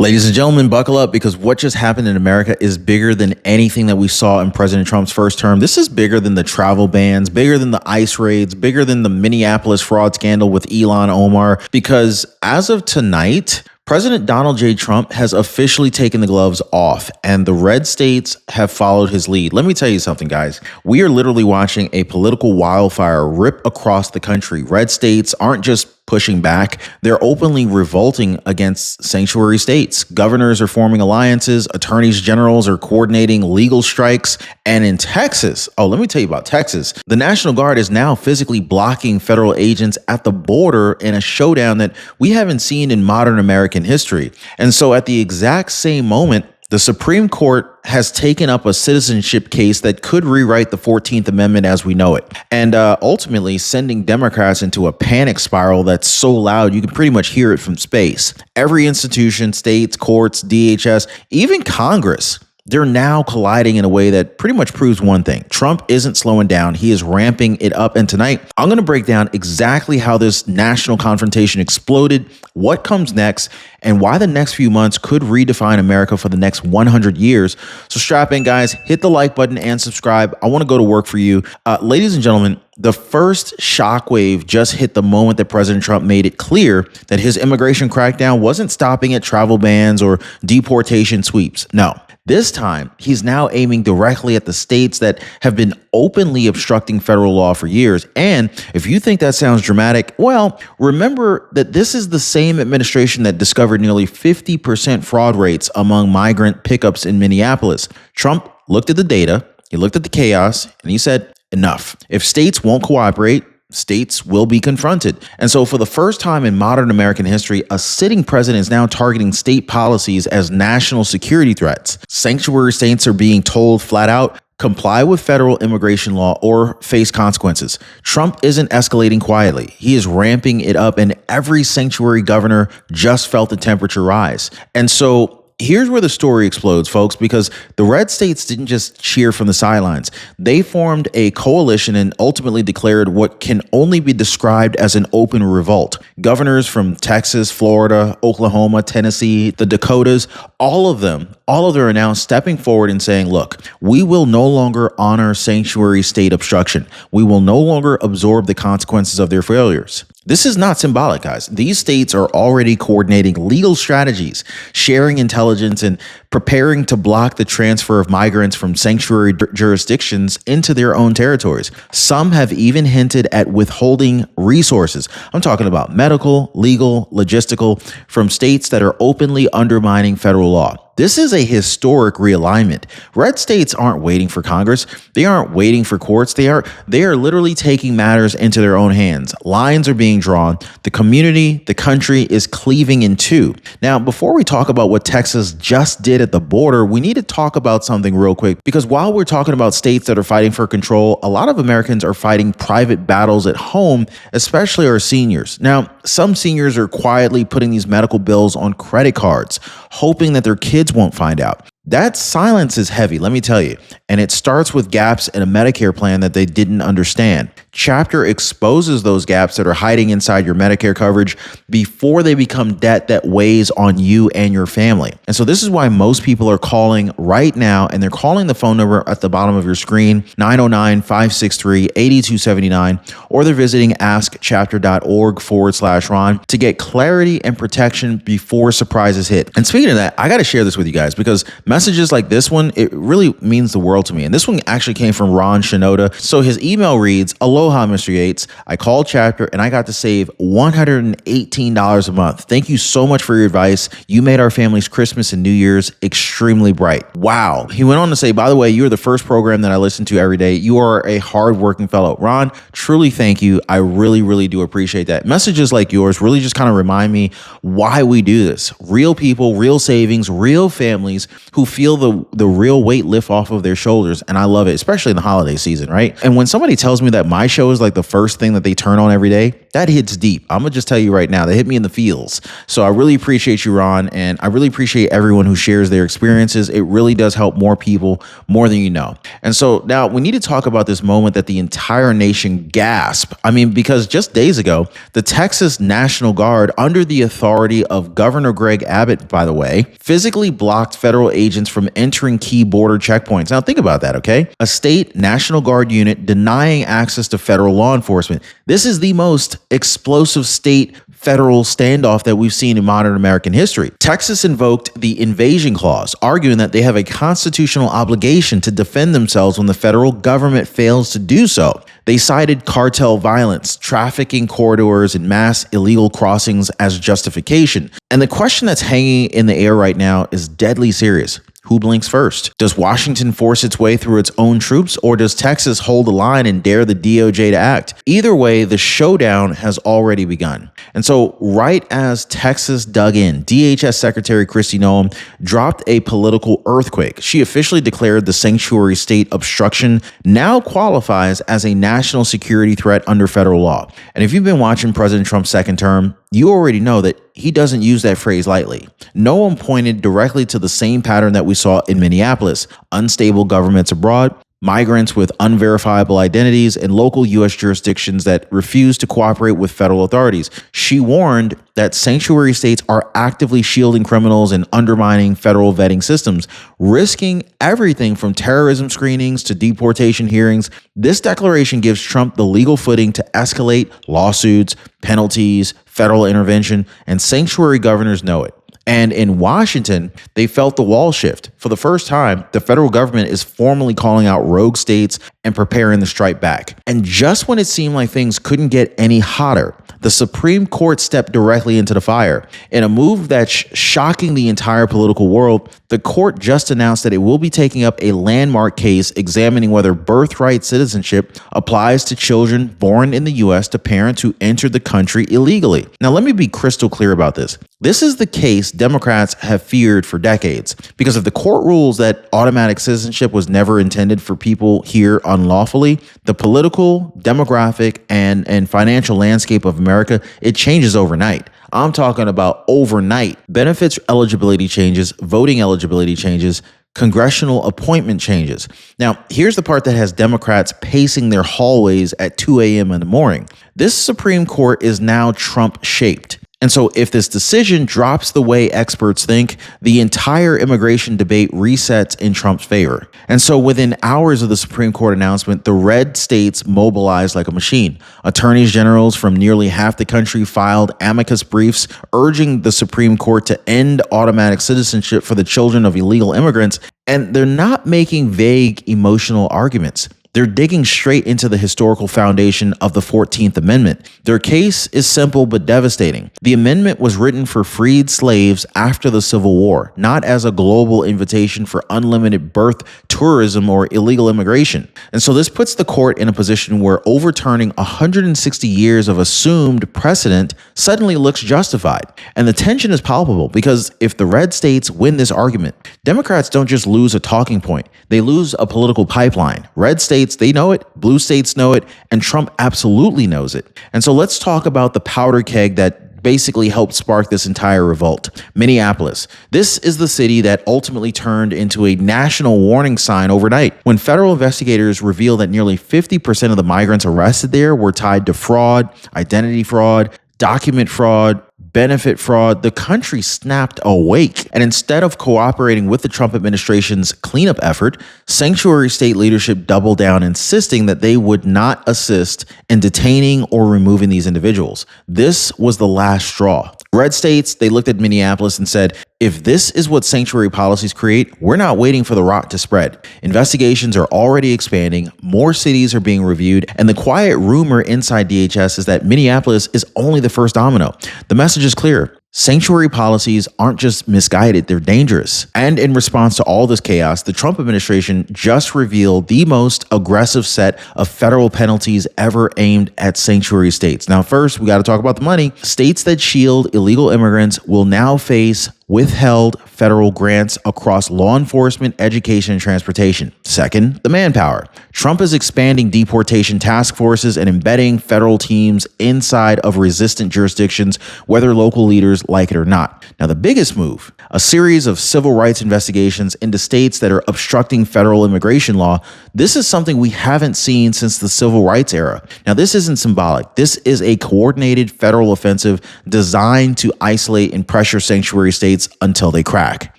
Ladies and gentlemen, buckle up because what just happened in America is bigger than anything that we saw in President Trump's first term. This is bigger than the travel bans, bigger than the ICE raids, bigger than the Minneapolis fraud scandal with Elon Omar, because as of tonight, President Donald J. Trump has officially taken the gloves off, and the red states have followed his lead. Let me tell you something, guys. We are literally watching a political wildfire rip across the country. Red states aren't just pushing back. They're openly revolting against sanctuary states. Governors are forming alliances. Attorneys generals are coordinating legal strikes. And in Texas, let me tell you about Texas. The National Guard is now physically blocking federal agents at the border in a showdown that we haven't seen in modern American history. And so at the exact same moment, the Supreme Court has taken up a citizenship case that could rewrite the 14th Amendment as we know it, and ultimately sending Democrats into a panic spiral that's so loud you can pretty much hear it from space. Every institution, states, courts, DHS, even Congress, they're now colliding in a way that pretty much proves one thing. Trump isn't slowing down. He is ramping it up. And tonight, I'm going to break down exactly how this national confrontation exploded, what comes next, and why the next few months could redefine America for the next 100 years. So strap in, guys. Hit the like button and subscribe. I want to go to work for you. Ladies and gentlemen, the first shockwave just hit the moment that President Trump made it clear that his immigration crackdown wasn't stopping at travel bans or deportation sweeps. No. This time, he's now aiming directly at the states that have been openly obstructing federal law for years. And if you think that sounds dramatic, well, remember that this is the same administration that discovered nearly 50% fraud rates among migrant pickups in Minneapolis. Trump looked at the data, he looked at the chaos, and he said, enough. If states won't cooperate, states will be confronted. And so for the first time in modern American history, a sitting president is now targeting state policies as national security threats. Sanctuary states are being told flat out, comply with federal immigration law or face consequences. Trump isn't escalating quietly. He is ramping it up, and every sanctuary governor just felt the temperature rise. And so here's where the story explodes, folks, because the red states didn't just cheer from the sidelines. They formed a coalition and ultimately declared what can only be described as an open revolt. Governors from Texas, Florida, Oklahoma, Tennessee, the Dakotas, all of them are now stepping forward and saying, look, we will no longer honor sanctuary state obstruction. We will no longer absorb the consequences of their failures. This is not symbolic, guys. These states are already coordinating legal strategies, sharing intelligence, and preparing to block the transfer of migrants from sanctuary jurisdictions into their own territories. Some have even hinted at withholding resources. I'm talking about medical, legal, logistical from states that are openly undermining federal law. This is a historic realignment. Red states aren't waiting for Congress. They aren't waiting for courts. They are literally taking matters into their own hands. Lines are being drawn. The community, the country is cleaving in two. Now, before we talk about what Texas just did at the border, we need to talk about something real quick, because while we're talking about states that are fighting for control, a lot of Americans are fighting private battles at home, especially our seniors. Now, some seniors are quietly putting these medical bills on credit cards, hoping that their kids won't find out. That silence is heavy, let me tell you. And it starts with gaps in a Medicare plan that they didn't understand. Chapter exposes those gaps that are hiding inside your Medicare coverage before they become debt that weighs on you and your family. And so this is why most people are calling right now, and they're calling the phone number at the bottom of your screen, 909-563-8279, or they're visiting askchapter.org/Ron to get clarity and protection before surprises hit. And speaking of that, I got to share this with you guys because messages like this one, it really means the world to me. And this one actually came from Ron Shinoda. So his email reads, aloha, Mr. Yates. I called Chapter and I got to save $118 a month. Thank you so much for your advice. You made our family's Christmas and New Year's extremely bright. Wow. He went on to say, by the way, you're the first program that I listen to every day. You are a hardworking fellow. Ron, truly thank you. I really, really do appreciate that. Messages like yours really just kind of remind me why we do this. Real people, real savings, real families who feel the real weight lift off of their shoulders. And I love it, especially in the holiday season, right? And when somebody tells me that my show is like the first thing that they turn on every day, that hits deep. I'm going to just tell you right now, that hit me in the feels. So I really appreciate you, Ron, and I really appreciate everyone who shares their experiences. It really does help more people, more than you know. And so now we need to talk about this moment that the entire nation gasped. I mean, because just days ago, the Texas National Guard, under the authority of Governor Greg Abbott, by the way, physically blocked federal agents from entering key border checkpoints. Now think about that, okay? A state National Guard unit denying access to federal law enforcement. This is the most explosive state federal standoff that we've seen in modern American history. Texas invoked the invasion clause, arguing that they have a constitutional obligation to defend themselves when the federal government fails to do so. They cited cartel violence, trafficking corridors, and mass illegal crossings as justification. And the question that's hanging in the air right now is deadly serious. Who blinks first? Does Washington force its way through its own troops, or does Texas hold the line and dare the DOJ to act? Either way, the showdown has already begun. And so right as Texas dug in, DHS Secretary Kristi Noem dropped a political earthquake. She officially declared the sanctuary state obstruction now qualifies as a national security threat under federal law. And if you've been watching President Trump's second term, you already know that he doesn't use that phrase lightly. Noem pointed directly to the same pattern that we saw in Minneapolis: unstable governments abroad, migrants with unverifiable identities, and local U.S. jurisdictions that refuse to cooperate with federal authorities. She warned that sanctuary states are actively shielding criminals and undermining federal vetting systems, risking everything from terrorism screenings to deportation hearings. This declaration gives Trump the legal footing to escalate lawsuits, penalties, federal intervention, and sanctuary governors know it. And in Washington, they felt the wall shift. For the first time, the federal government is formally calling out rogue states and preparing to strike back. And just when it seemed like things couldn't get any hotter, the Supreme Court stepped directly into the fire. In a move that's shocking the entire political world, the court just announced that it will be taking up a landmark case examining whether birthright citizenship applies to children born in the U.S. to parents who entered the country illegally. Now, let me be crystal clear about this. This is the case Democrats have feared for decades, because if the court rules that automatic citizenship was never intended for people here unlawfully, the political, demographic, and financial landscape of America, it changes overnight. I'm talking about overnight. Benefits eligibility changes, voting eligibility changes, congressional appointment changes. Now, here's the part that has Democrats pacing their hallways at 2 a.m. in the morning. This Supreme Court is now Trump-shaped. And so if this decision drops the way experts think, the entire immigration debate resets in Trump's favor. And so within hours of the Supreme Court announcement, the red states mobilized like a machine. Attorneys generals from nearly half the country filed amicus briefs urging the Supreme Court to end automatic citizenship for the children of illegal immigrants. And they're not making vague emotional arguments. They're digging straight into the historical foundation of the 14th Amendment. Their case is simple but devastating. The amendment was written for freed slaves after the Civil War, not as a global invitation for unlimited birth tourism or illegal immigration. And so this puts the court in a position where overturning 160 years of assumed precedent suddenly looks justified. And the tension is palpable, because if the red states win this argument, Democrats don't just lose a talking point, they lose a political pipeline. Red states, they know it, blue states know it, and Trump absolutely knows it. And so let's talk about the powder keg that basically helped spark this entire revolt. Minneapolis. This is the city that ultimately turned into a national warning sign overnight when federal investigators revealed that nearly 50% of the migrants arrested there were tied to fraud, identity fraud, document fraud, benefit fraud. The country snapped awake. And instead of cooperating with the Trump administration's cleanup effort, sanctuary state leadership doubled down, insisting that they would not assist in detaining or removing these individuals. This was the last straw. Red states, they looked at Minneapolis and said, if this is what sanctuary policies create, we're not waiting for the rot to spread. Investigations are already expanding, more cities are being reviewed, and the quiet rumor inside DHS is that Minneapolis is only the first domino. The message is clear. Sanctuary policies aren't just misguided, they're dangerous. And in response to all this chaos, the Trump administration just revealed the most aggressive set of federal penalties ever aimed at sanctuary states. Now, first, we got to talk about the money. States that shield illegal immigrants will now face withheld federal grants across law enforcement, education, and transportation. Second, the manpower. Trump is expanding deportation task forces and embedding federal teams inside of resistant jurisdictions, whether local leaders like it or not. Now, the biggest move, a series of civil rights investigations into states that are obstructing federal immigration law. This is something we haven't seen since the civil rights era. Now, this isn't symbolic. This is a coordinated federal offensive designed to isolate and pressure sanctuary states until they crack.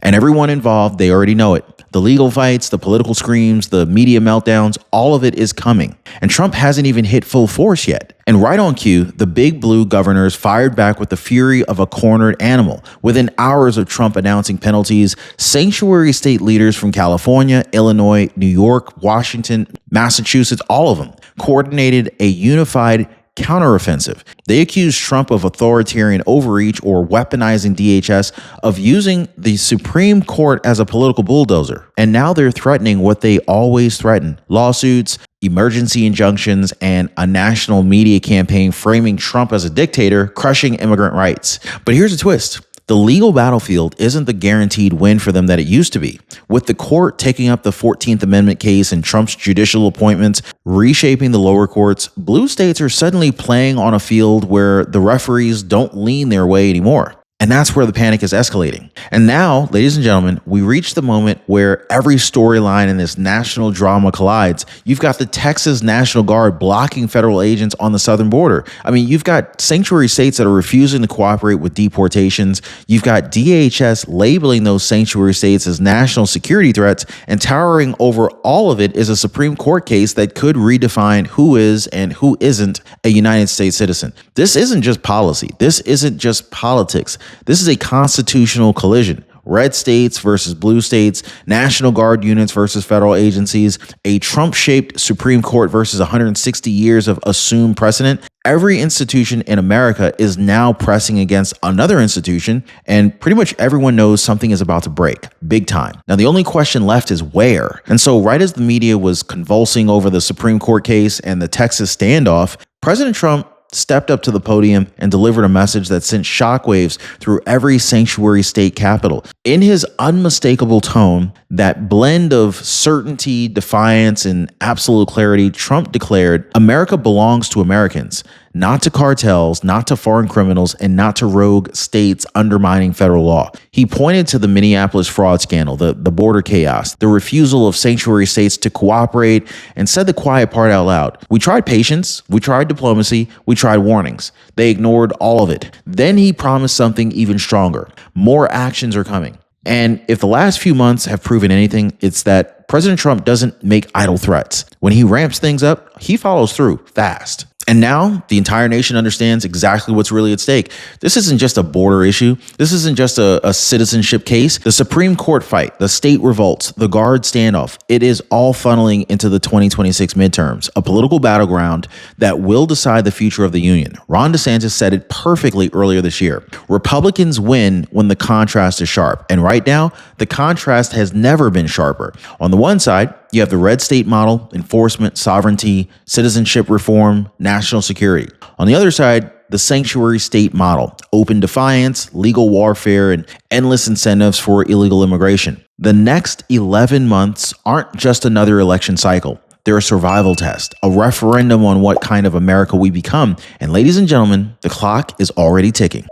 And everyone involved, they already know it. The legal fights, the political screams, the media meltdowns, all of it is coming. And Trump hasn't even hit full force yet. And right on cue, the big blue governors fired back with the fury of a cornered animal. Within hours of Trump announcing penalties, sanctuary state leaders from California, Illinois, New York, Washington, Massachusetts, all of them coordinated a unified counteroffensive. They accused Trump of authoritarian overreach or weaponizing DHS, of using the Supreme Court as a political bulldozer. And now they're threatening what they always threaten: lawsuits, emergency injunctions, and a national media campaign framing Trump as a dictator, crushing immigrant rights. But here's a twist. The legal battlefield isn't the guaranteed win for them that it used to be. With the court taking up the 14th Amendment case and Trump's judicial appointments reshaping the lower courts, blue states are suddenly playing on a field where the referees don't lean their way anymore. And that's where the panic is escalating. And now, ladies and gentlemen, we reach the moment where every storyline in this national drama collides. You've got the Texas National Guard blocking federal agents on the southern border. I mean, you've got sanctuary states that are refusing to cooperate with deportations. You've got DHS labeling those sanctuary states as national security threats, and towering over all of it is a Supreme Court case that could redefine who is and who isn't a United States citizen. This isn't just policy. This isn't just politics. This is a constitutional collision. Red states versus blue states, National Guard units versus federal agencies, a Trump-shaped Supreme Court versus 160 years of assumed precedent. Every institution in America is now pressing against another institution, and pretty much everyone knows something is about to break, big time. Now, the only question left is where. And so right as the media was convulsing over the Supreme Court case and the Texas standoff, President Trump stepped up to the podium and delivered a message that sent shockwaves through every sanctuary state capital. In his unmistakable tone, that blend of certainty, defiance, and absolute clarity, Trump declared, "America belongs to Americans, not to cartels, not to foreign criminals, and not to rogue states undermining federal law." He pointed to the Minneapolis fraud scandal, the border chaos, the refusal of sanctuary states to cooperate, and said the quiet part out loud. "We tried patience, we tried diplomacy, we tried warnings. They ignored all of it." Then he promised something even stronger. More actions are coming. And if the last few months have proven anything, it's that President Trump doesn't make idle threats. When he ramps things up, he follows through fast. And now the entire nation understands exactly what's really at stake. This isn't just a border issue. This isn't just a citizenship case. The Supreme Court fight, the state revolts, the guard standoff, it is all funneling into the 2026 midterms, a political battleground that will decide the future of the union. Ron DeSantis said it perfectly earlier this year. Republicans win when the contrast is sharp. And right now, the contrast has never been sharper. On the one side, you have the red state model, enforcement, sovereignty, citizenship reform, national security. On the other side, the sanctuary state model, open defiance, legal warfare, and endless incentives for illegal immigration. The next 11 months aren't just another election cycle. They're a survival test, a referendum on what kind of America we become. And ladies and gentlemen, the clock is already ticking.